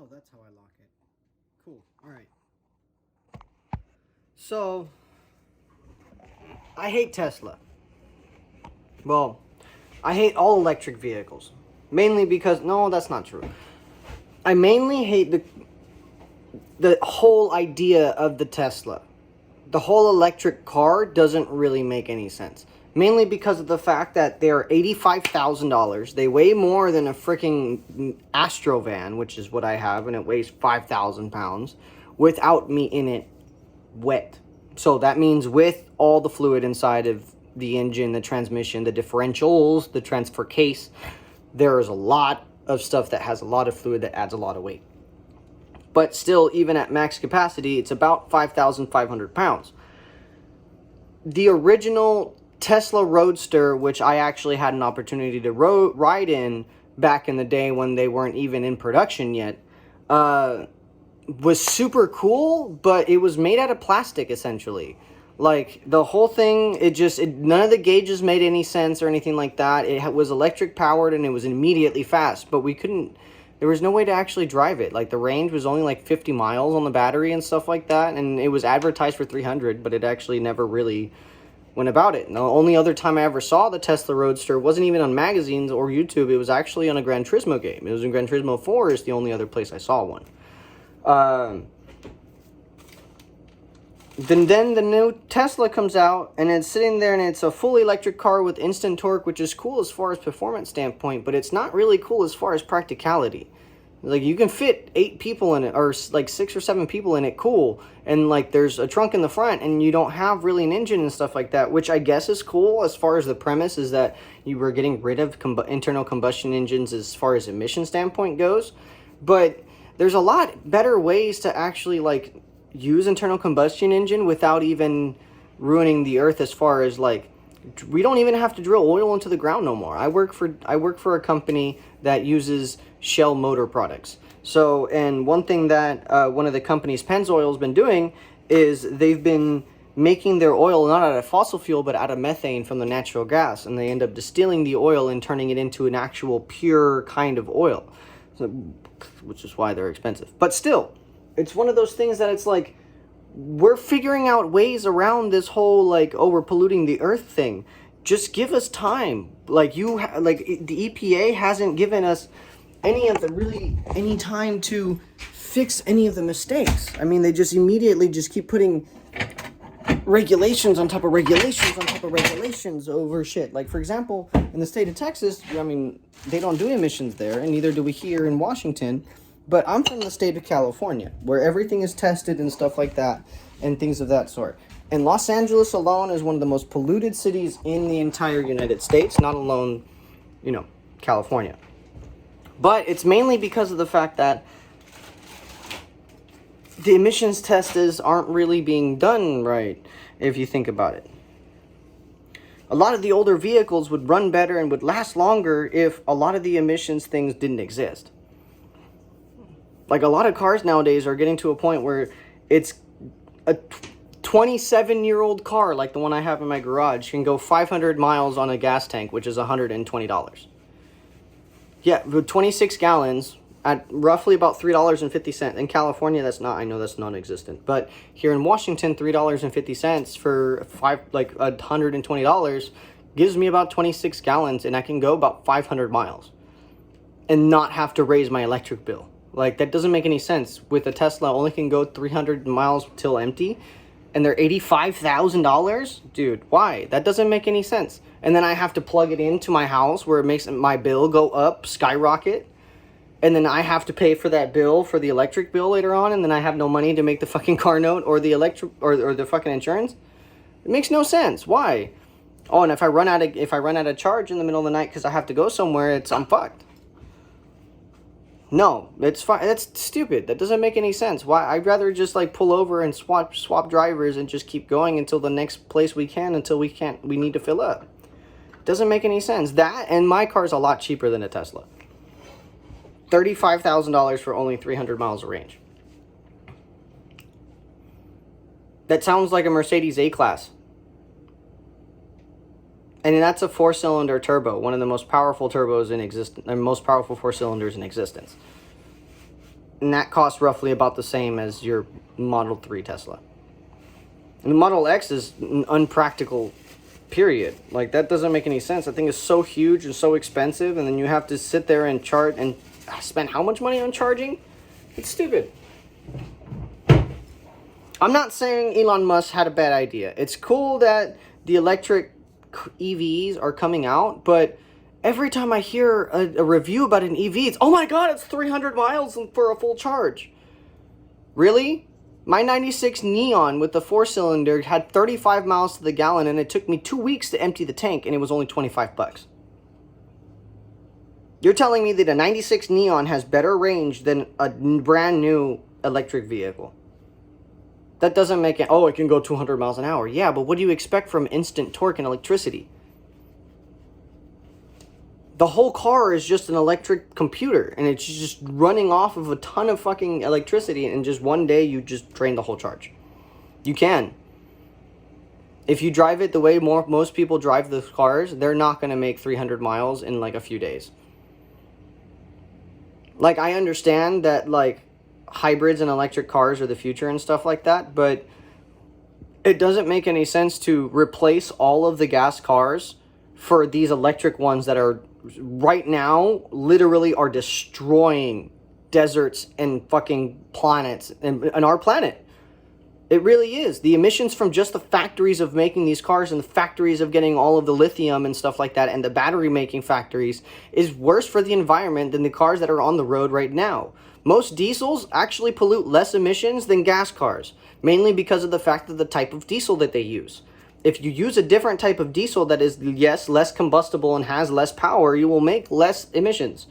Oh, that's how I lock it. Cool. Alright. So, I hate Tesla. Well, I hate all electric vehicles. Mainly because... No, that's not true. I mainly hate the whole idea of the Tesla. The whole electric car doesn't really make any sense. Mainly because of the fact that they're $85,000. They weigh more than a freaking Astrovan, which is what I have, and it weighs 5,000 pounds, without me in it wet. So that means with all the fluid inside of the engine, the transmission, the differentials, the transfer case, there is a lot of stuff that has a lot of fluid that adds a lot of weight. But still, even at max capacity, it's about 5,500 pounds. The original Tesla Roadster, which I actually had an opportunity to ride in back in the day when they weren't even in production yet, was super cool, but it was made out of plastic, essentially. Like, the whole thing, none of the gauges made any sense or anything like that. It was electric powered and it was immediately fast, but there was no way to actually drive it. Like, the range was only like 50 miles on the battery and stuff like that, and it was advertised for 300, but it actually never really went about it. And the only other time I ever saw the Tesla Roadster wasn't even on magazines or YouTube. It was actually on a Gran Turismo game. It was in Gran Turismo 4 is the only other place I saw one. Then the new Tesla comes out, and it's sitting there, and it's a fully electric car with instant torque, which is cool as far as performance standpoint, but it's not really cool as far as practicality. Like, you can fit 8 people in it, or like 6 or 7 people in it, cool, and like there's a trunk in the front, and you don't have really an engine and stuff like that, which I guess is cool as far as the premise is that you were getting rid of internal combustion engines as far as emission standpoint goes. But there's a lot better ways to actually like use internal combustion engine without even ruining the earth, as far as like we don't even have to drill oil into the ground no more. I work for a company that uses Shell motor products. So, and one thing that one of the company's Pennzoil's been doing is they've been making their oil not out of fossil fuel but out of methane from the natural gas, and they end up distilling the oil and turning it into an actual pure kind of oil, so, which is why they're expensive. But still, it's one of those things that it's like, we're figuring out ways around this whole, like, oh, we're polluting the earth thing. Just give us time. Like, the EPA hasn't given us any time to fix any of the mistakes. I mean, they just immediately just keep putting regulations on top of regulations on top of regulations over shit. Like, for example, in the state of Texas, I mean, they don't do emissions there, and neither do we here in Washington. But I'm from the state of California, where everything is tested and stuff like that, and things of that sort. And Los Angeles alone is one of the most polluted cities in the entire United States, not alone, California. But it's mainly because of the fact that the emissions tests aren't really being done right, if you think about it. A lot of the older vehicles would run better and would last longer if a lot of the emissions things didn't exist. Like, a lot of cars nowadays are getting to a point where it's a 27-year-old car, like the one I have in my garage, can go 500 miles on a gas tank, which is $120. Yeah, with 26 gallons at roughly about $3.50. In California, I know that's non-existent. But here in Washington, $3.50 for $120 gives me about 26 gallons, and I can go about 500 miles and not have to raise my electric bill. Like, that doesn't make any sense. With a Tesla, only can go 300 miles till empty, and they're $85,000? Dude, why? That doesn't make any sense. And then I have to plug it into my house, where it makes my bill go up, skyrocket. And then I have to pay for that bill, for the electric bill later on, and then I have no money to make the fucking car note or the electric or the fucking insurance. It makes no sense. Why? Oh, and if I run out of charge in the middle of the night because I have to go somewhere, I'm fucked. No, it's fine. That's stupid. That doesn't make any sense. Why? I'd rather just like pull over and swap drivers and just keep going until the next place we can, until we need to fill up. Doesn't make any sense. That, and my car's a lot cheaper than a Tesla. $35,000 for only 300 miles of range. That sounds like a Mercedes A-Class. And that's a 4-cylinder turbo, one of the most powerful turbos in existence, and most powerful 4 cylinders in existence. And that costs roughly about the same as your Model 3 Tesla. And the Model X is unpractical, period. Like, that doesn't make any sense. That thing is so huge and so expensive, and then you have to sit there and chart and spend how much money on charging? It's stupid. I'm not saying Elon Musk had a bad idea. It's cool that the electric EVs are coming out, but every time I hear a review about an EV, it's, oh my god, it's 300 miles for a full charge. Really? My 96 Neon with the 4-cylinder had 35 miles to the gallon, and it took me 2 weeks to empty the tank, and it was only $25. You're telling me that a 96 Neon has better range than a brand new electric vehicle? That doesn't make it, oh, it can go 200 miles an hour. Yeah, but what do you expect from instant torque and electricity? The whole car is just an electric computer, and it's just running off of a ton of fucking electricity, and just one day you just drain the whole charge. You can. If you drive it the way most people drive the cars, they're not going to make 300 miles in like a few days. Like, I understand that, like, hybrids and electric cars are the future and stuff like that, but it doesn't make any sense to replace all of the gas cars for these electric ones that are right now literally are destroying deserts and fucking planets and our planet. It really is. The emissions from just the factories of making these cars and the factories of getting all of the lithium and stuff like that and the battery making factories is worse for the environment than the cars that are on the road right now. Most diesels actually pollute less emissions than gas cars, mainly because of the fact of the type of diesel that they use. If you use a different type of diesel that is, yes, less combustible and has less power, you will make less emissions,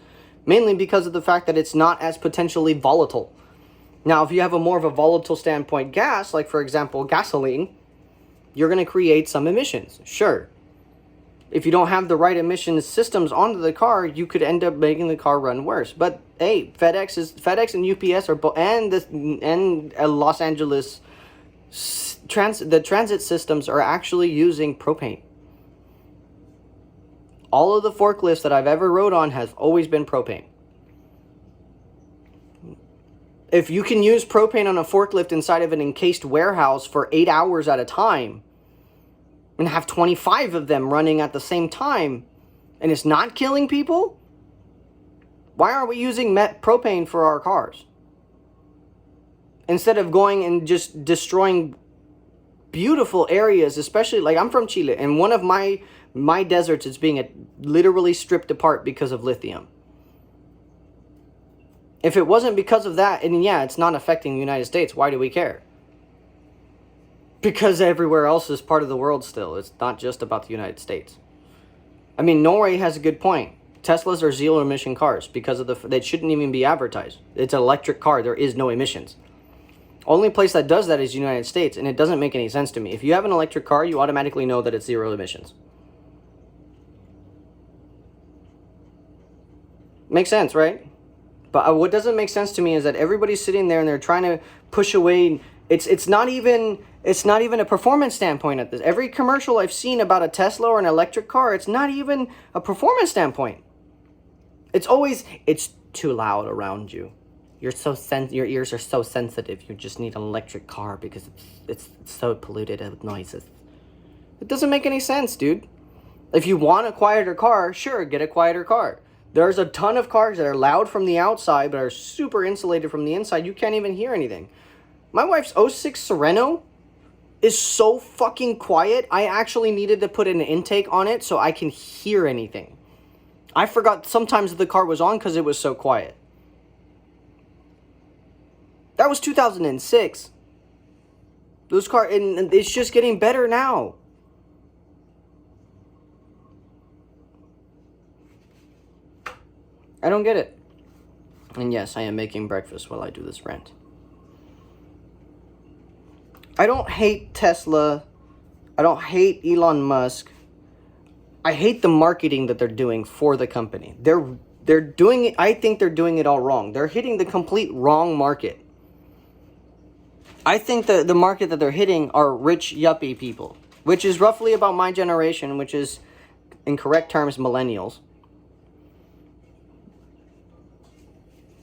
mainly because of the fact that it's not as potentially volatile. Now, if you have a more of a volatile standpoint gas, like for example gasoline, you're going to create some emissions, sure. If you don't have the right emission systems onto the car, you could end up making the car run worse. But hey, FedEx and UPS are and Los Angeles the transit systems are actually using propane. All of the forklifts that I've ever rode on have always been propane. If you can use propane on a forklift inside of an encased warehouse for 8 hours at a time and have 25 of them running at the same time and it's not killing people, why aren't we using propane for our cars? Instead of going and just destroying beautiful areas, especially, like, I'm from Chile, and one of my deserts is being literally stripped apart because of lithium. If it wasn't because of that, and yeah, it's not affecting the United States, why do we care? Because everywhere else is part of the world still. It's not just about the United States. I mean, Norway has a good point. Teslas are zero emission cars because of they shouldn't even be advertised. It's an electric car. There is no emissions. Only place that does that is the United States, and it doesn't make any sense to me. If you have an electric car, you automatically know that it's zero emissions. Makes sense, right? But what doesn't make sense to me is that everybody's sitting there and they're trying to push away. It's not even a performance standpoint at this. Every commercial I've seen about a Tesla or an electric car, it's not even a performance standpoint. It's always, it's too loud around you. Your ears are so sensitive. You just need an electric car because it's so polluted with noises. It doesn't make any sense, dude. If you want a quieter car, sure, get a quieter car. There's a ton of cars that are loud from the outside but are super insulated from the inside. You can't even hear anything. My wife's '06 Sereno is so fucking quiet. I actually needed to put an intake on it so I can hear anything. I forgot sometimes the car was on because it was so quiet. That was 2006. Those cars, and it's just getting better now. I don't get it. And yes, I am making breakfast while I do this rant. I don't hate Tesla. I don't hate Elon Musk. I hate the marketing that they're doing for the company. They're doing it. I think they're doing it all wrong. They're hitting the complete wrong market. I think the market that they're hitting are rich yuppie people, which is roughly about my generation, which is, in correct terms, millennials.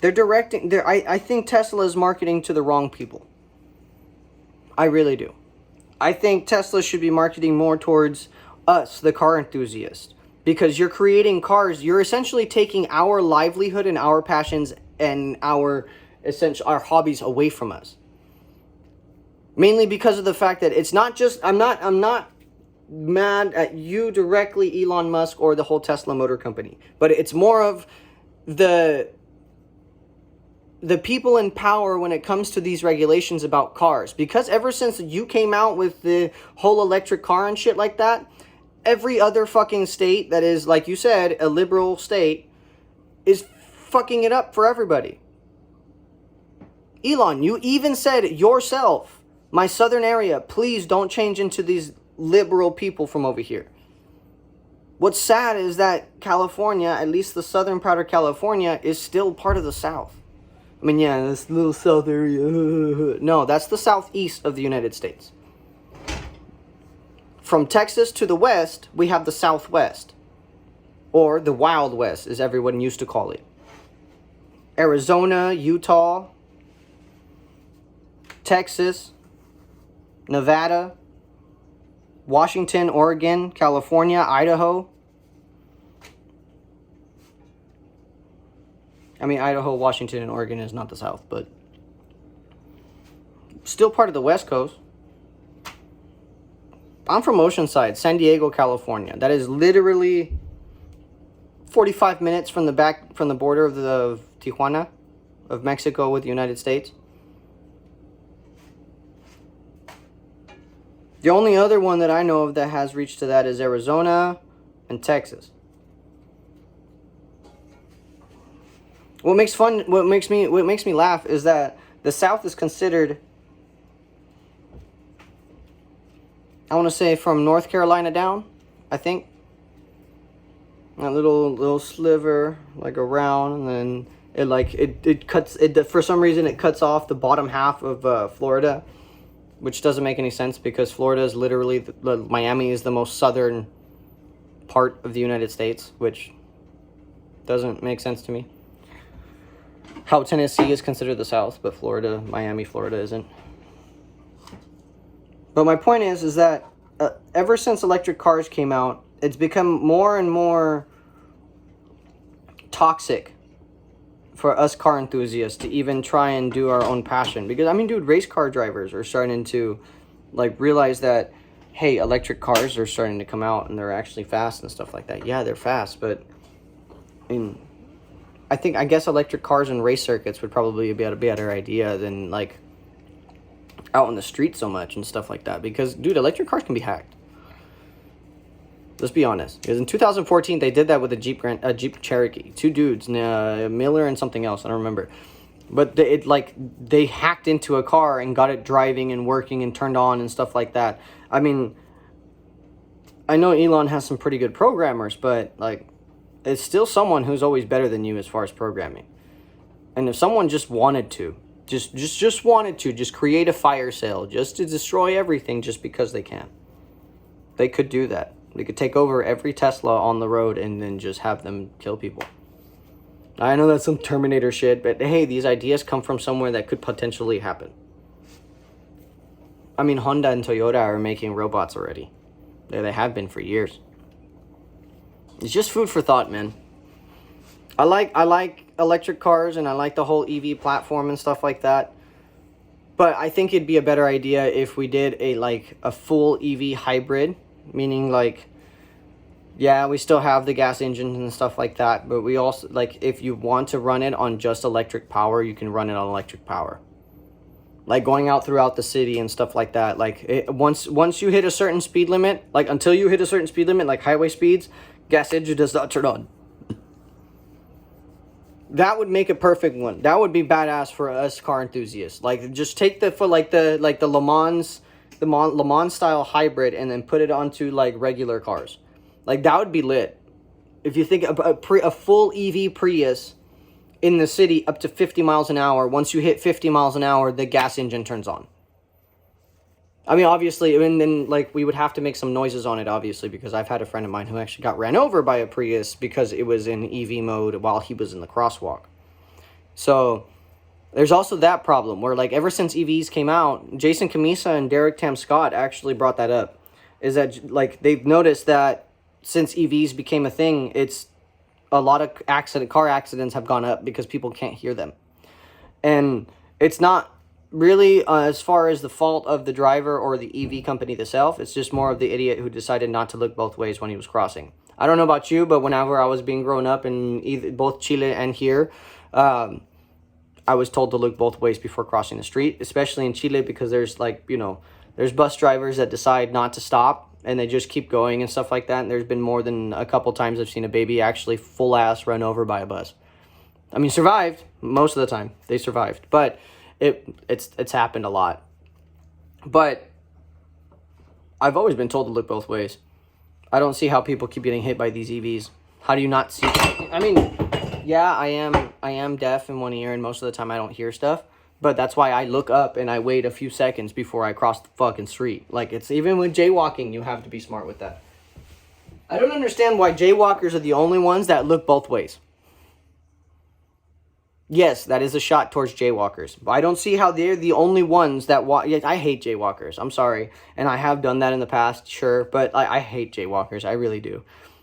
They're directing. I think Tesla is marketing to the wrong people. I really do. I think Tesla should be marketing more towards us, the car enthusiasts, because you're creating cars. You're essentially taking our livelihood and our passions and our hobbies away from us. Mainly because of the fact that it's not just, I'm not mad at you directly, Elon Musk, or the whole Tesla Motor Company, but it's more of the people in power when it comes to these regulations about cars. Because ever since you came out with the whole electric car and shit like that, every other fucking state that is, like you said, a liberal state is fucking it up for everybody. Elon, you even said yourself, my southern area, please don't change into these liberal people from over here. What's sad is that California, at least the southern part of California, is still part of the South. I mean, yeah, this little South area. No, that's the southeast of the United States. From Texas to the west, we have the Southwest. Or the Wild West, as everyone used to call it. Arizona, Utah, Texas, Nevada, Washington, Oregon, California, Idaho. I mean, Idaho, Washington, and Oregon is not the South, but still part of the West Coast. I'm from Oceanside, San Diego, California. That is literally 45 minutes from the border of Tijuana, of Mexico with the United States. The only other one that I know of that has reached to that is Arizona and Texas. What makes me laugh is that the South is considered, I want to say, from North Carolina down, I think. A little sliver, like around, and then it cuts, for some reason it cuts off the bottom half of Florida, which doesn't make any sense because Florida is literally, Miami is the most southern part of the United States, which doesn't make sense to me. How Tennessee is considered the South, but Miami, Florida isn't. But my point is that ever since electric cars came out, it's become more and more toxic for us car enthusiasts to even try and do our own passion. Because, I mean, dude, race car drivers are starting to, realize that, hey, electric cars are starting to come out and they're actually fast and stuff like that. Yeah, they're fast, but, I mean, I guess electric cars and race circuits would probably be a better idea than, out on the street so much and stuff like that. Because, dude, electric cars can be hacked. Let's be honest. Because in 2014, they did that with a Jeep Cherokee. Two dudes, Miller and something else. I don't remember. But they hacked into a car and got it driving and working and turned on and stuff like that. I mean, I know Elon has some pretty good programmers, but, it's still someone who's always better than you as far as programming. And if someone just wanted to, just create a fire sale, just to destroy everything just because they can, they could do that. They could take over every Tesla on the road and then just have them kill people. I know that's some Terminator shit, but hey, these ideas come from somewhere that could potentially happen. I mean, Honda and Toyota are making robots already. They have been for years. It's just food for thought, man. I like electric cars and I like the whole EV platform and stuff like that. But I think it'd be a better idea if we did a full EV hybrid. Meaning, yeah, we still have the gas engines and stuff like that, but we also, if you want to run it on just electric power, you can run it on electric power. Going out throughout the city and stuff like that. Once you hit a certain speed limit, until you hit a certain speed limit, highway speeds, gas engine does not turn on. That would make a perfect one. That would be badass for us car enthusiasts. Just take the Le Mans style hybrid and then put it onto regular cars. That would be lit. If you think a full EV Prius in the city up to 50 miles an hour, once you hit 50 miles an hour, the gas engine turns on. I mean, obviously, and then we would have to make some noises on it, obviously, because I've had a friend of mine who actually got ran over by a Prius because it was in EV mode while he was in the crosswalk. So there's also that problem where, like, ever since EVs came out, Jason Camisa and Derek Tam Scott actually brought that up. Is that, like, they've noticed that since EVs became a thing, it's a lot of car accidents have gone up because people can't hear them. And it's not really as far as the fault of the driver or the EV company itself. It's just more of the idiot who decided not to look both ways when he was crossing. I don't know about you, but whenever I was being grown up in both Chile and here, I was told to look both ways before crossing the street, especially in Chile, because there's, like, you know, there's bus drivers that decide not to stop and they just keep going and stuff like that. And there's been more than a couple times I've seen a baby actually full ass run over by a bus. I mean, survived most of the time. They survived, but it's happened a lot. But I've always been told to look both ways. I don't see how people keep getting hit by these EVs. How do you not see? I mean, yeah, I am deaf in one ear, and most of the time I don't hear stuff. But that's why I look up and I wait a few seconds before I cross the fucking street. Like, it's even with jaywalking, you have to be smart with that. I don't understand why jaywalkers are the only ones that look both ways. Yes, that is a shot towards jaywalkers. But I don't see how they're the only ones that walk. Yeah, I hate jaywalkers. I'm sorry. And I have done that in the past, sure. But I hate jaywalkers. I really do.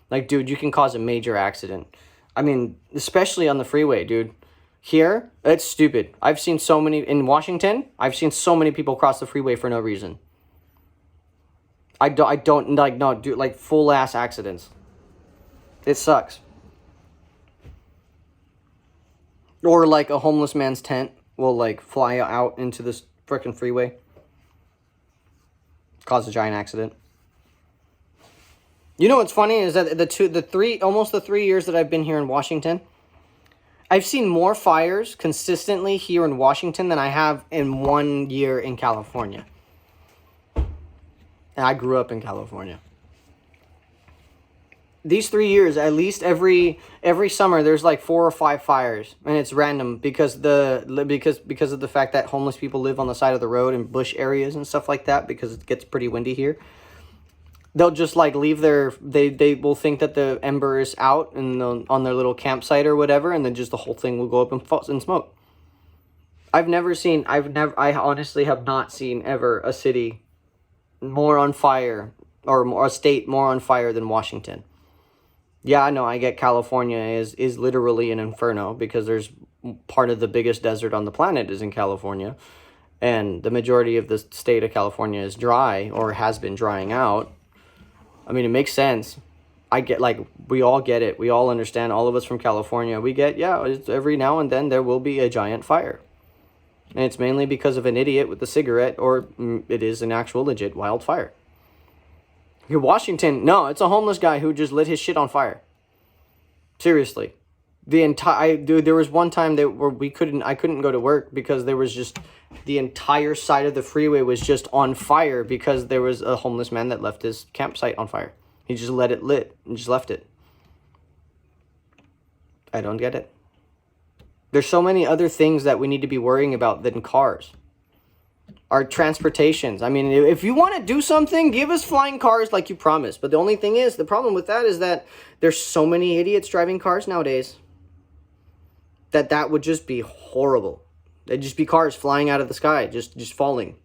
Like, dude, you can cause a major accident. I mean, especially on the freeway, dude. Here, it's stupid. I've seen so many, in Washington, I've seen so many people cross the freeway for no reason. I don't like, no, dude, like, full-ass accidents. It sucks. Or, like, a homeless man's tent will, like, fly out into this frickin' freeway. Cause a giant accident. You know what's funny is that almost the 3 years that I've been here in Washington, I've seen more fires consistently here in Washington than I have in 1 year in California. And I grew up in California. These 3 years, at least every summer, there's like 4 or 5 fires, and it's random because of the fact that homeless people live on the side of the road in bush areas and stuff like that, because it gets pretty windy here. They'll just, like, leave they will think that the ember is out and on their little campsite or whatever, and then just the whole thing will go up and smoke. I honestly have not seen ever a city more on fire, or a state more on fire than Washington. Yeah, I know, I get California is literally an inferno, because there's part of the biggest desert on the planet is in California, and the majority of the state of California is dry, or has been drying out. I mean, it makes sense. I get, like, we all get it. We all understand. All of us from California, we get, yeah, every now and then there will be a giant fire. And it's mainly because of an idiot with a cigarette, or it is an actual legit wildfire. Here, Washington, no, it's a homeless guy who just lit his shit on fire. Seriously. There was one time where I couldn't go to work because there was just, the entire side of the freeway was just on fire because there was a homeless man that left his campsite on fire. He just let it lit and just left it. I don't get it. There's so many other things that we need to be worrying about than cars. Our transportations. I mean, if you want to do something, give us flying cars like you promised. But the only thing is, the problem with that is that there's so many idiots driving cars nowadays that would just be horrible. They'd just be cars flying out of the sky, just falling.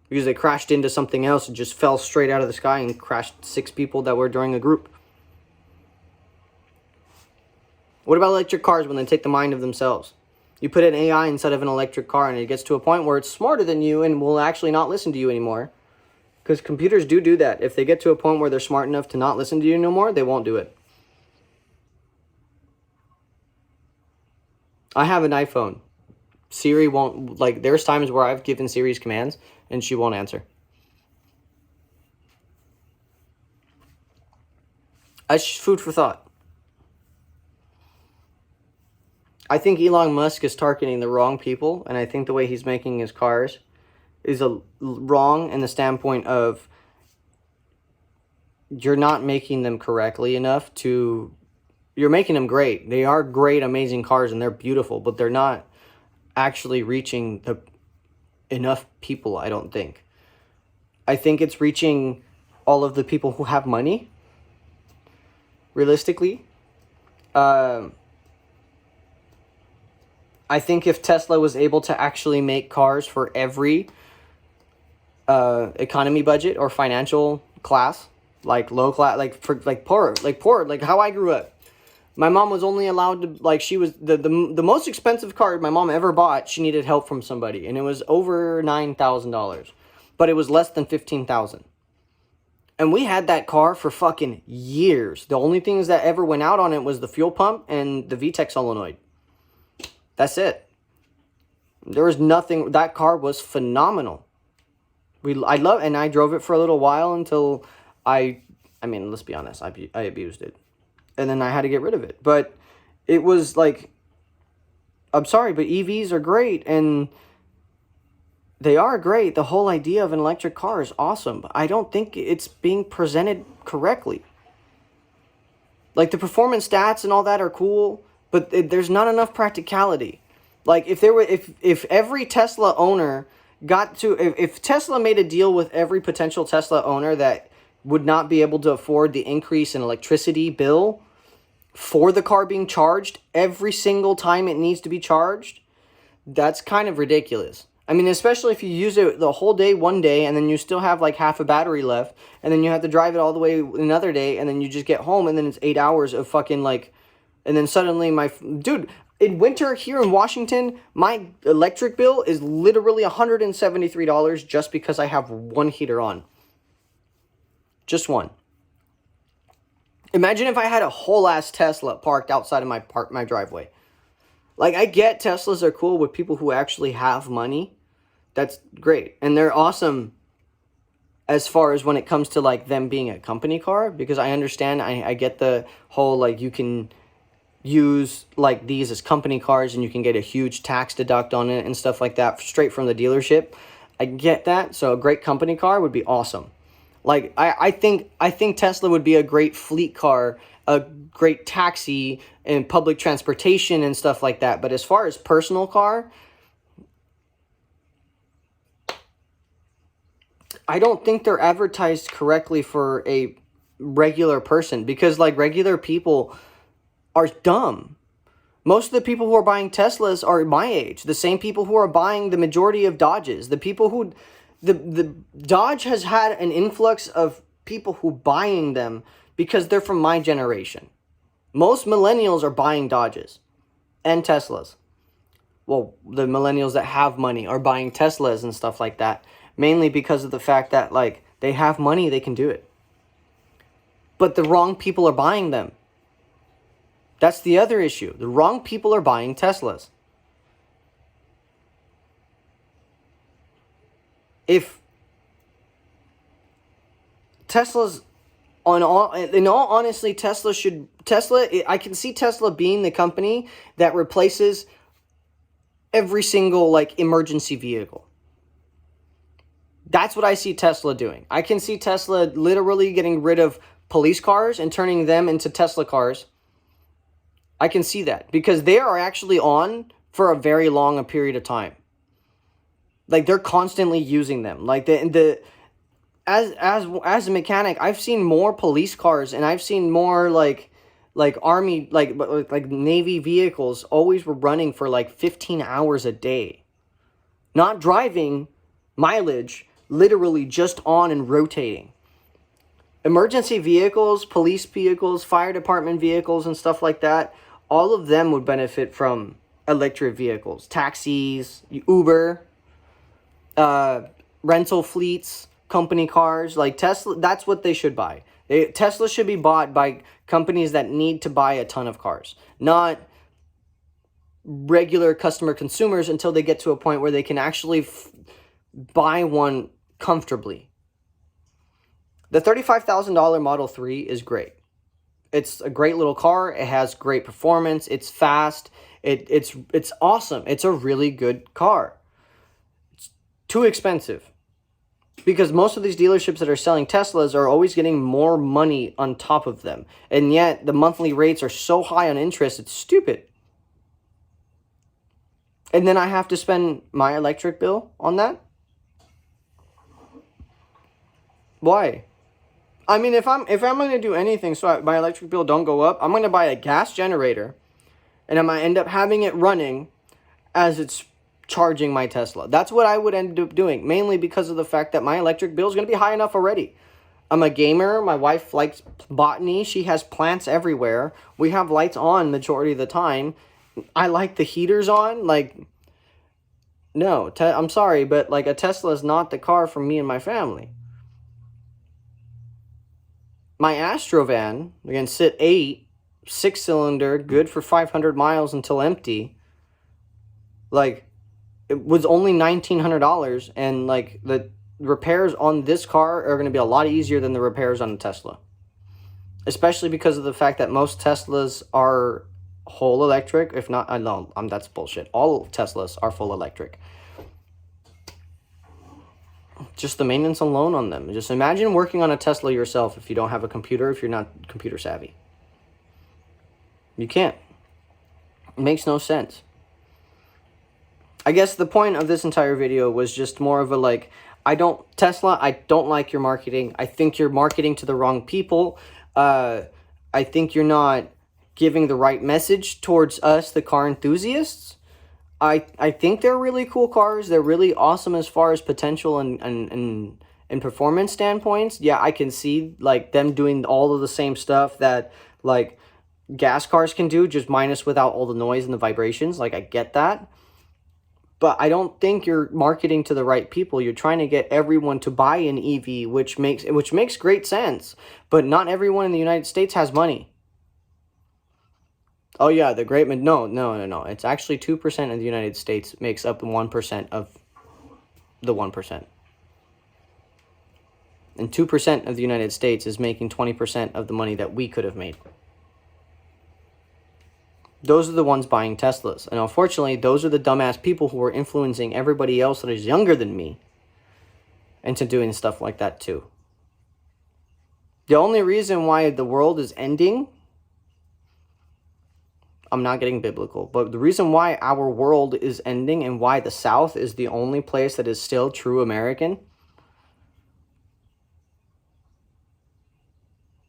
Because they crashed into something else and just fell straight out of the sky and crashed 6 people that were during a group. What about electric cars when they take the mind of themselves? You put an AI inside of an electric car and it gets to a point where it's smarter than you and will actually not listen to you anymore. Because computers do that. If they get to a point where they're smart enough to not listen to you no more, they won't do it. I have an iPhone. Siri won't, like, there's times where I've given Siri's commands and she won't answer. That's just food for thought. I think Elon Musk is targeting the wrong people, and I think the way he's making his cars is wrong in the standpoint of you're not making them correctly enough to... You're making them great. They are great, amazing cars, and they're beautiful, but they're not actually reaching enough people, I don't think. I think it's reaching all of the people who have money, realistically. I I think if Tesla was able to actually make cars for every economy budget or financial class, like low class, like for like poor, like how I grew up. My mom was only allowed to, like, she was the most expensive car my mom ever bought. She needed help from somebody, and it was over $9,000, but it was less than 15,000. And we had that car for fucking years. The only things that ever went out on it was the fuel pump and the VTEC solenoid. That's it. There was nothing. That car was phenomenal. I drove it for a little while until I mean, let's be honest, I abused it. And then I had to get rid of it. But it was like, I'm sorry, but EVs are great, and they are great. The whole idea of an electric car is awesome, but I don't think it's being presented correctly. Like, the performance stats and all that are cool, but there's not enough practicality. Like, if every Tesla owner if Tesla made a deal with every potential Tesla owner that would not be able to afford the increase in electricity bill for the car being charged every single time it needs to be charged, that's kind of ridiculous. I mean, especially if you use it the whole day one day, and then you still have like half a battery left, and then you have to drive it all the way another day, and then you just get home, and then it's 8 hours of fucking like, and then suddenly dude, in winter here in Washington, my electric bill is literally $173 just because I have one heater on. Just one. Imagine if I had a whole ass Tesla parked outside of my driveway. Like, I get Teslas are cool with people who actually have money. That's great. And they're awesome as far as when it comes to like them being a company car, because I understand, I get the whole like you can use like these as company cars and you can get a huge tax deduct on it and stuff like that straight from the dealership. I get that. So a great company car would be awesome. Like, I think Tesla would be a great fleet car, a great taxi and public transportation and stuff like that. But as far as personal car, I don't think they're advertised correctly for a regular person, because like regular people are dumb. Most of the people who are buying Teslas are my age. The same people who are buying the majority of Dodges. The people who... The Dodge has had an influx of people who buying them because they're from my generation. Most millennials are buying Dodges and Teslas. Well, the millennials that have money are buying Teslas and stuff like that. Mainly because of the fact that, like, they have money, they can do it. But the wrong people are buying them. That's the other issue. The wrong people are buying Teslas. If Tesla's in all honesty, I can see Tesla being the company that replaces every single like emergency vehicle. That's what I see Tesla doing. I can see Tesla literally getting rid of police cars and turning them into Tesla cars. I can see that because they are actually on for a very long period of time. Like, they're constantly using them. Like, as a mechanic, I've seen more police cars and I've seen more like army, like Navy vehicles always were running for like 15 hours a day. Not driving, mileage, literally just on and rotating. Emergency vehicles, police vehicles, fire department vehicles and stuff like that, all of them would benefit from electric vehicles. Taxis, Uber, rental fleets, company cars, like Tesla. That's what they should buy. Tesla should be bought by companies that need to buy a ton of cars, not regular customer consumers until they get to a point where they can actually buy one comfortably. The $35,000 Model 3 is great. It's a great little car. It has great performance. It's fast. It's awesome. It's a really good car. Too expensive, because most of these dealerships that are selling Teslas are always getting more money on top of them, and yet the monthly rates are so high on interest, it's stupid. And then I have to spend my electric bill on that? Why? I mean, if I'm going to do anything so my electric bill don't go up, I'm going to buy a gas generator, and I might end up having it running as it's charging my Tesla. That's what I would end up doing, mainly because of the fact that my electric bill is going to be high enough already. I'm a gamer. My wife likes botany. She has plants everywhere. We have lights on majority of the time. I like the heaters on. Like, no, I'm sorry, but like a Tesla is not the car for me and my family. My Astrovan, again, sit 8, 6-cylinder, good for 500 miles until empty. Like, it was only $1,900, and like the repairs on this car are going to be a lot easier than the repairs on a Tesla. Especially because of the fact that most Teslas are whole electric. If not, no, that's bullshit. All Teslas are full electric. Just the maintenance alone on them. Just imagine working on a Tesla yourself if you don't have a computer, if you're not computer savvy. You can't. It makes no sense. I guess the point of this entire video was just more of a like, Tesla, I don't like your marketing. I think you're marketing to the wrong people. I think you're not giving the right message towards us, the car enthusiasts. I think they're really cool cars. They're really awesome as far as potential and performance standpoints. Yeah, I can see like them doing all of the same stuff that like gas cars can do, just minus without all the noise and the vibrations. Like, I get that. But I don't think you're marketing to the right people. You're trying to get everyone to buy an EV, which makes great sense. But not everyone in the United States has money. Oh yeah, no. It's actually 2% of the United States makes up 1% of the 1%. And 2% of the United States is making 20% of the money that we could have made. Those are the ones buying Teslas. And unfortunately, those are the dumbass people who are influencing everybody else that is younger than me into doing stuff like that too. The only reason why the world is ending, I'm not getting biblical, but the reason why our world is ending and why the South is the only place that is still true American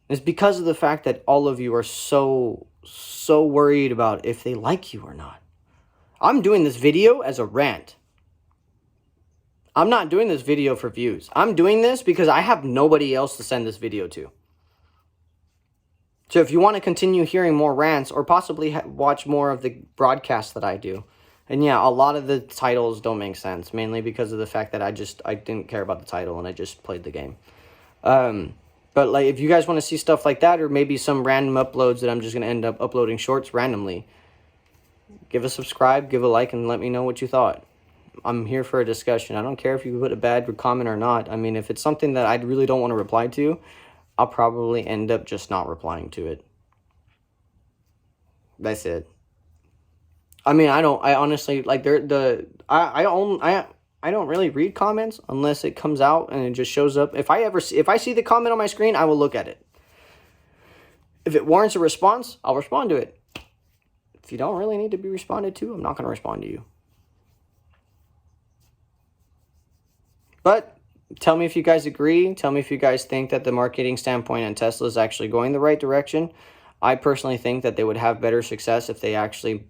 is because of the fact that all of you are so worried about if they like you or not. I'm doing this video as a rant. I'm not doing this video for views. I'm doing this because I have nobody else to send this video to. So if you want to continue hearing more rants or possibly watch more of the broadcasts that I do, and yeah, a lot of the titles don't make sense, mainly because of the fact that I didn't care about the title and I just played the game. But like, if you guys want to see stuff like that, or maybe some random uploads that I'm just going to end up uploading shorts randomly, give a subscribe, give a like, and let me know what you thought. I'm here for a discussion. I don't care if you put a bad comment or not. I mean, if it's something that I really don't want to reply to, I'll probably end up just not replying to it. That's it. I mean, I honestly, like, I don't really read comments unless it comes out and it just shows up. If I see the comment on my screen, I will look at it. If it warrants a response, I'll respond to it. If you don't really need to be responded to, I'm not going to respond to you. But tell me if you guys agree. Tell me if you guys think that the marketing standpoint on Tesla is actually going the right direction. I personally think that they would have better success if they actually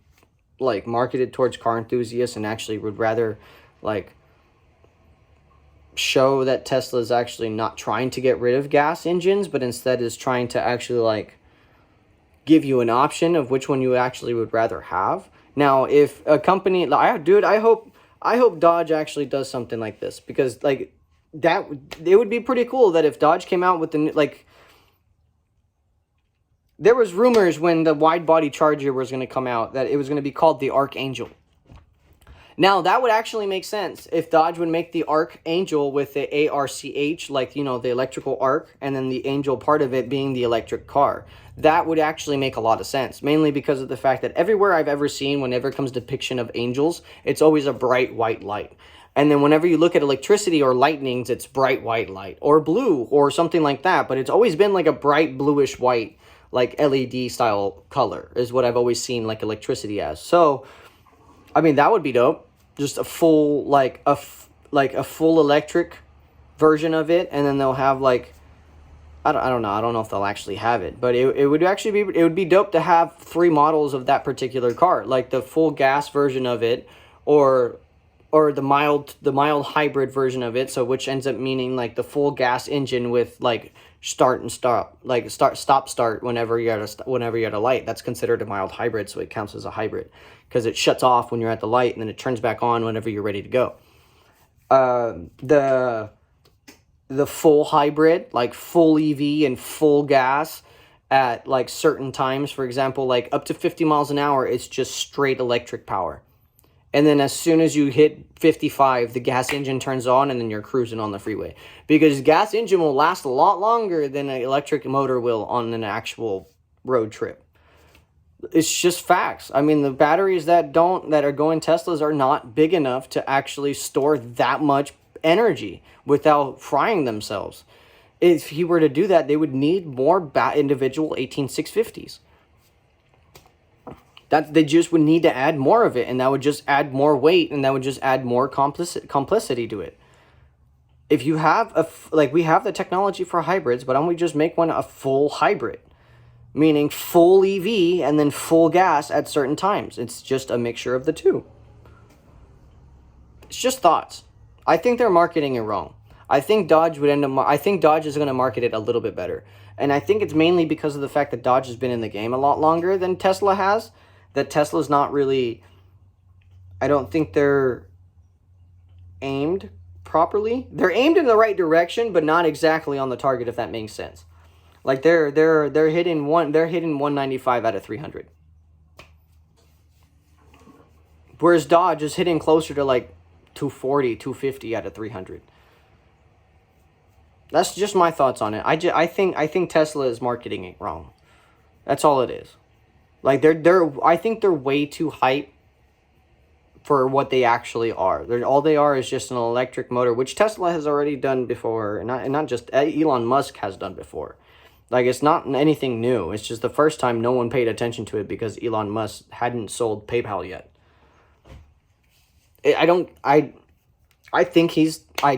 like marketed towards car enthusiasts and actually would rather like show that Tesla is actually not trying to get rid of gas engines, but instead is trying to actually like give you an option of which one you actually would rather have. Now, if a company, I hope Dodge actually does something like this, because like that, it would be pretty cool that if Dodge came out with the like, there was rumors when the wide body Charger was going to come out that it was going to be called the Archangel. Now, that would actually make sense if Dodge would make the Archangel with the ARCH, like, you know, the electrical arc, and then the angel part of it being the electric car. That would actually make a lot of sense, mainly because of the fact that everywhere I've ever seen, whenever it comes to depiction of angels, it's always a bright white light. And then whenever you look at electricity or lightnings, it's bright white light, or blue, or something like that. But it's always been like a bright bluish white, like LED style color, is what I've always seen like electricity as. So, I mean, that would be dope. Just a full, like a full electric version of it, and then they'll have like, I don't know if they'll actually have it, but it would be dope to have 3 models of that particular car, like the full gas version of it, or the mild hybrid version of it, so which ends up meaning like the full gas engine with like start and stop, like start whenever you're at a light. That's considered a mild hybrid, so it counts as a hybrid because it shuts off when you're at the light and then it turns back on whenever you're ready to go. The full hybrid, like full EV and full gas at like certain times, for example, like up to 50 miles an hour, it's just straight electric power. And then as soon as you hit 55, the gas engine turns on and then you're cruising on the freeway. Because gas engine will last a lot longer than an electric motor will on an actual road trip. It's just facts. I mean, the batteries that are going Teslas are not big enough to actually store that much energy without frying themselves. If he were to do that, they would need more individual 18650s. That they just would need to add more of it, and that would just add more weight, and that would just add more complicity to it. If you have we have the technology for hybrids, but why don't we just make one a full hybrid, meaning full EV and then full gas at certain times? It's just a mixture of the two. It's just thoughts. I think they're marketing it wrong. I think Dodge would end up. I think Dodge is going to market it a little bit better, and I think it's mainly because of the fact that Dodge has been in the game a lot longer than Tesla has. That Tesla's not really, I don't think they're aimed properly. They're aimed in the right direction, but not exactly on the target, if that makes sense. Like they're hitting 195 out of 300. Whereas Dodge is hitting closer to like 240, 250 out of 300. That's just my thoughts on it. I think Tesla is marketing it wrong. That's all it is. Like I think they're way too hype for what they actually are. All they are is just an electric motor, which Tesla has already done before, and not just Elon Musk has done before. Like, it's not anything new. It's just the first time no one paid attention to it because Elon Musk hadn't sold PayPal yet.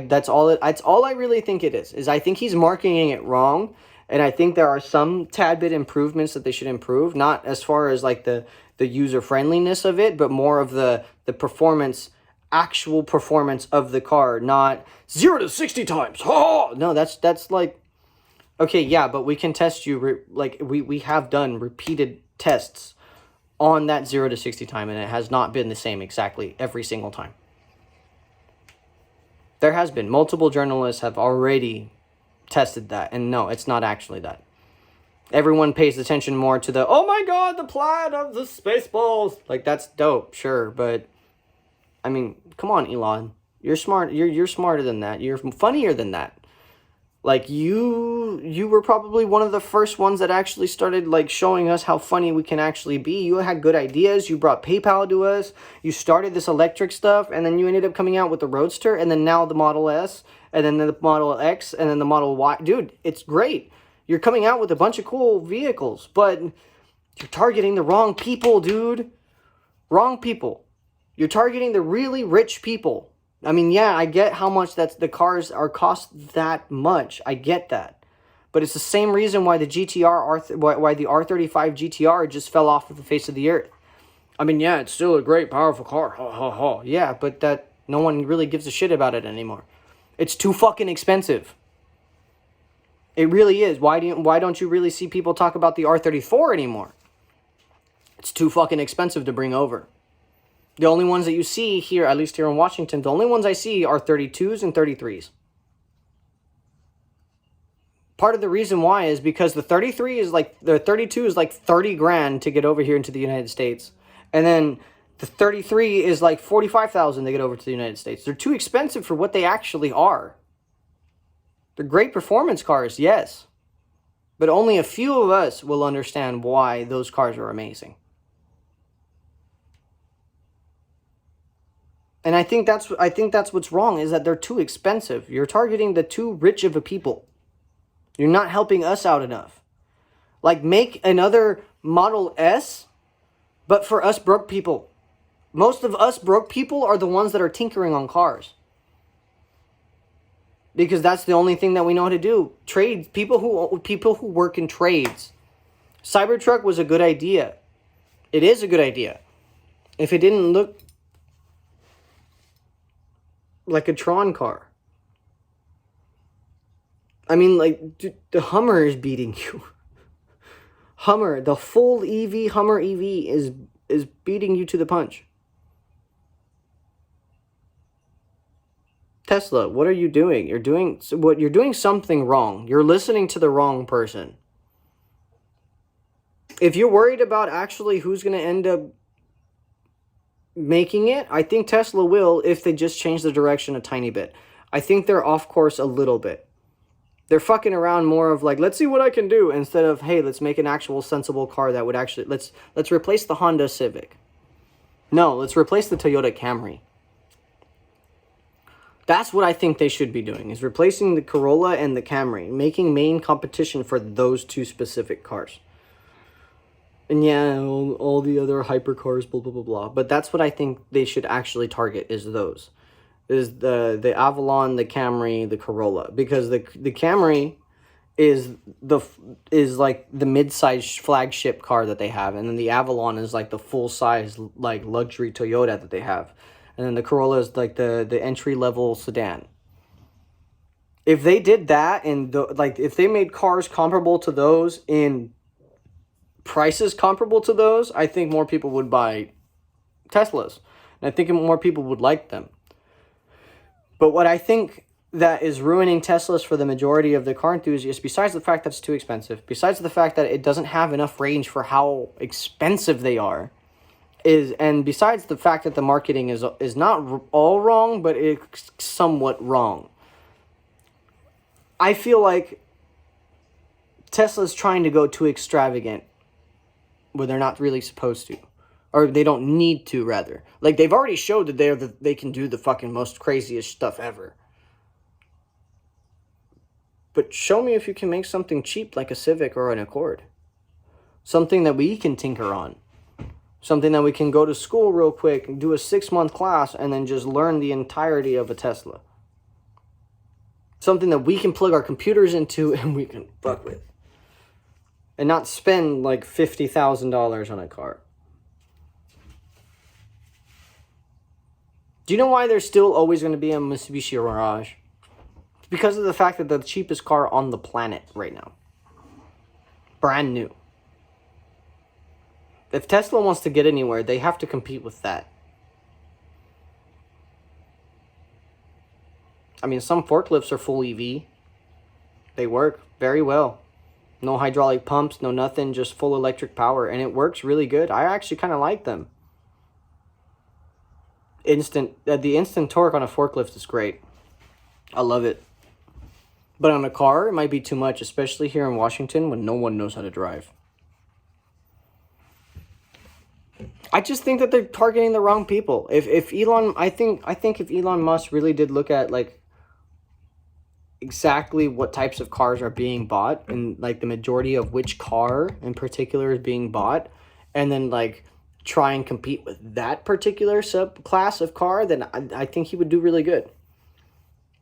That's all I really think it is I think he's marketing it wrong. And I think there are some tad bit improvements that they should improve, not as far as like the user friendliness of it, but more of the performance, actual performance of the car, not 0 to 60 times. Oh no, that's like, okay, yeah, but we can test you we have done repeated tests on that 0 to 60 time, and it has not been the same exactly every single time. There has been multiple journalists have already tested that, and no, it's not actually that. Everyone pays attention more to the, oh my god, the plaid of the Spaceballs. Like, that's dope, sure, but I mean, come on, Elon. You're smart. You're smarter than that. You're funnier than that. Like, you were probably one of the first ones that actually started like showing us how funny we can actually be. You had good ideas. You brought PayPal to us. You started this electric stuff, and then you ended up coming out with the Roadster, and then now the Model S, and then the Model X, and then the Model Y. Dude, it's great. You're coming out with a bunch of cool vehicles, but you're targeting the wrong people, dude. Wrong people. You're targeting the really rich people. I mean, yeah, I get how much the cars cost that much. I get that. But it's the same reason why the why the R35 GTR just fell off of the face of the earth. I mean, yeah, it's still a great, powerful car. Ha, ha, ha. Yeah, but that no one really gives a shit about it anymore. It's too fucking expensive. It really is. Why don't you really see people talk about the R34 anymore? It's too fucking expensive to bring over. The only ones that you see here, at least here in Washington, the only ones I see are 32s and 33s. Part of the reason why is because the 32 is like $30,000 to get over here into the United States. And then the 33 is like $45,000 to get over to the United States. They're too expensive for what they actually are. They're great performance cars, yes. But only a few of us will understand why those cars are amazing. And I think that's what's wrong, is that they're too expensive. You're targeting the too rich of a people. You're not helping us out enough. Like, make another Model S, but for us broke people. Most of us broke people are the ones that are tinkering on cars. Because that's the only thing that we know how to do. Trades, people who work in trades. Cybertruck was a good idea. It is a good idea. If it didn't look like a Tron car. I mean, like, dude, the Hummer is beating you. Hummer, the full EV Hummer EV is beating you to the punch. Tesla, what are you doing? You're doing something wrong. You're listening to the wrong person. If you're worried about actually who's going to end up making it, I think Tesla will if they just change the direction a tiny bit. I think they're off course a little bit. They're fucking around more of like, let's see what I can do, instead of, hey, let's make an actual sensible car that would actually, let's replace the Honda Civic. No, let's replace the Toyota Camry. That's what I think they should be doing, is replacing the Corolla and the Camry, making main competition for those two specific cars. And yeah, all the other hypercars, blah, blah, blah, blah. But that's what I think they should actually target, is those. Is the Avalon, the Camry, the Corolla. Because the Camry is like the mid-size flagship car that they have. And then the Avalon is like the full-size, like, luxury Toyota that they have. And then the Corolla is like the entry-level sedan. If they did that, and if they made cars comparable to those in prices comparable to those, I think more people would buy Teslas. And I think more people would like them. But what I think that is ruining Teslas for the majority of the car enthusiasts, besides the fact that it's too expensive, besides the fact that it doesn't have enough range for how expensive they are, and besides the fact that the marketing is not all wrong, but it's somewhat wrong. I feel like Tesla's trying to go too extravagant where they're not really supposed to. Or they don't need to, rather. Like, they've already showed that they can do the fucking most craziest stuff ever. But show me if you can make something cheap like a Civic or an Accord. Something that we can tinker on. Something that we can go to school real quick and do a 6-month class and then just learn the entirety of a Tesla. Something that we can plug our computers into and we can fuck with. And not spend like $50,000 on a car. Do you know why there's still always going to be a Mitsubishi Mirage? It's because of the fact that they're the cheapest car on the planet right now. Brand new. If Tesla wants to get anywhere, they have to compete with that. I mean, some forklifts are full EV. They work very well. No hydraulic pumps, no nothing, just full electric power. And it works really good. I actually kind of like them. The instant torque on a forklift is great. I love it. But on a car, it might be too much, especially here in Washington when no one knows how to drive. I just think that they're targeting the wrong people. If Elon, I think if Elon Musk really did look at like exactly what types of cars are being bought and like the majority of which car in particular is being bought, and then like try and compete with that particular subclass of car, then I think he would do really good.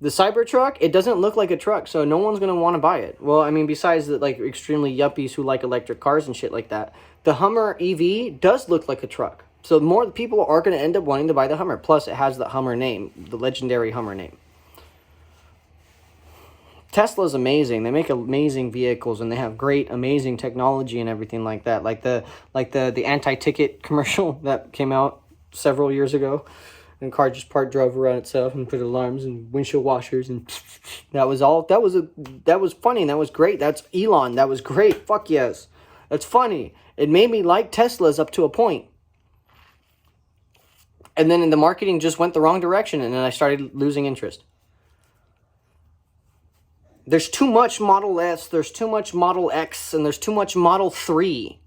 The Cybertruck, it doesn't look like a truck, so no one's going to want to buy it. Well, I mean, besides the like extremely yuppies who like electric cars and shit like that, the Hummer EV does look like a truck. So more people are going to end up wanting to buy the Hummer. Plus, it has the Hummer name, the legendary Hummer name. Tesla's amazing. They make amazing vehicles and they have great, amazing technology and everything like that. Like the anti-ticket commercial that came out several years ago. And the car just drove around itself and put alarms and windshield washers and that was all. That was funny. That was great. That's Elon. That was great. Fuck yes. That's funny. It made me like Teslas up to a point. And then the marketing just went the wrong direction and then I started losing interest. There's too much Model S, there's too much Model X, and there's too much Model 3.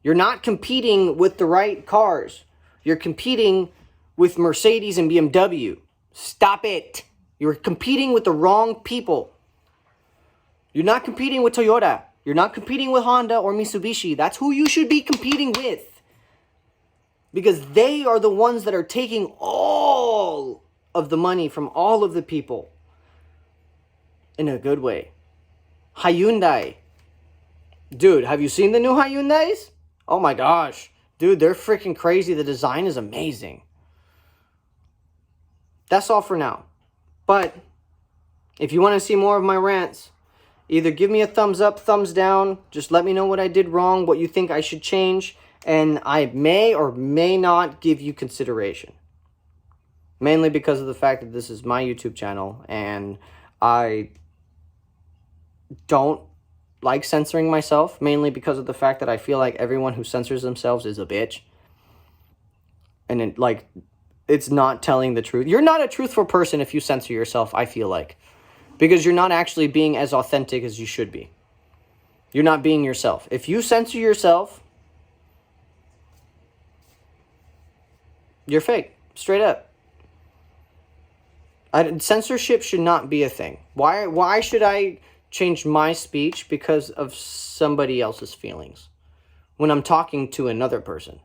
You're not competing with the right cars. You're competing with Mercedes and BMW. Stop it. You're competing with the wrong people. You're not competing with Toyota. You're not competing with Honda or Mitsubishi. That's who you should be competing with. Because they are the ones that are taking all of the money from all of the people. In a good way. Hyundai. Dude, have you seen the new Hyundais? Oh my gosh. Dude, they're freaking crazy. The design is amazing. That's all for now. But if you want to see more of my rants, either give me a thumbs up, thumbs down. Just let me know what I did wrong, what you think I should change. And I may or may not give you consideration. Mainly because of the fact that this is my YouTube channel. And I don't like censoring myself. Mainly because of the fact that I feel like everyone who censors themselves is a bitch. And it's not telling the truth. You're not a truthful person if you censor yourself, I feel like. Because you're not actually being as authentic as you should be. You're not being yourself. If you censor yourself, you're fake. Straight up. Censorship should not be a thing. Why should I change my speech because of somebody else's feelings when I'm talking to another person?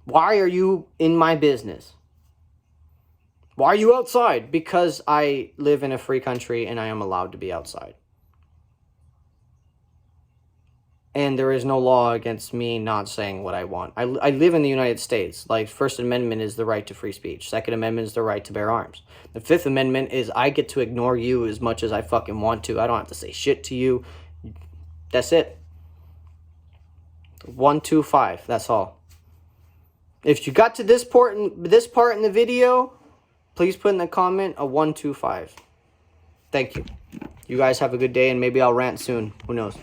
Why are you in my business? Why are you outside? Because I live in a free country and I am allowed to be outside. And there is no law against me not saying what I want. I live in the United States. Like, First Amendment is the right to free speech. Second Amendment is the right to bear arms. The Fifth Amendment is I get to ignore you as much as I fucking want to. I don't have to say shit to you. That's it. 1, 2, 5. That's all. If you got to this part in the video, please put in the comment a 1, 2, 5. Thank you. You guys have a good day, and maybe I'll rant soon. Who knows?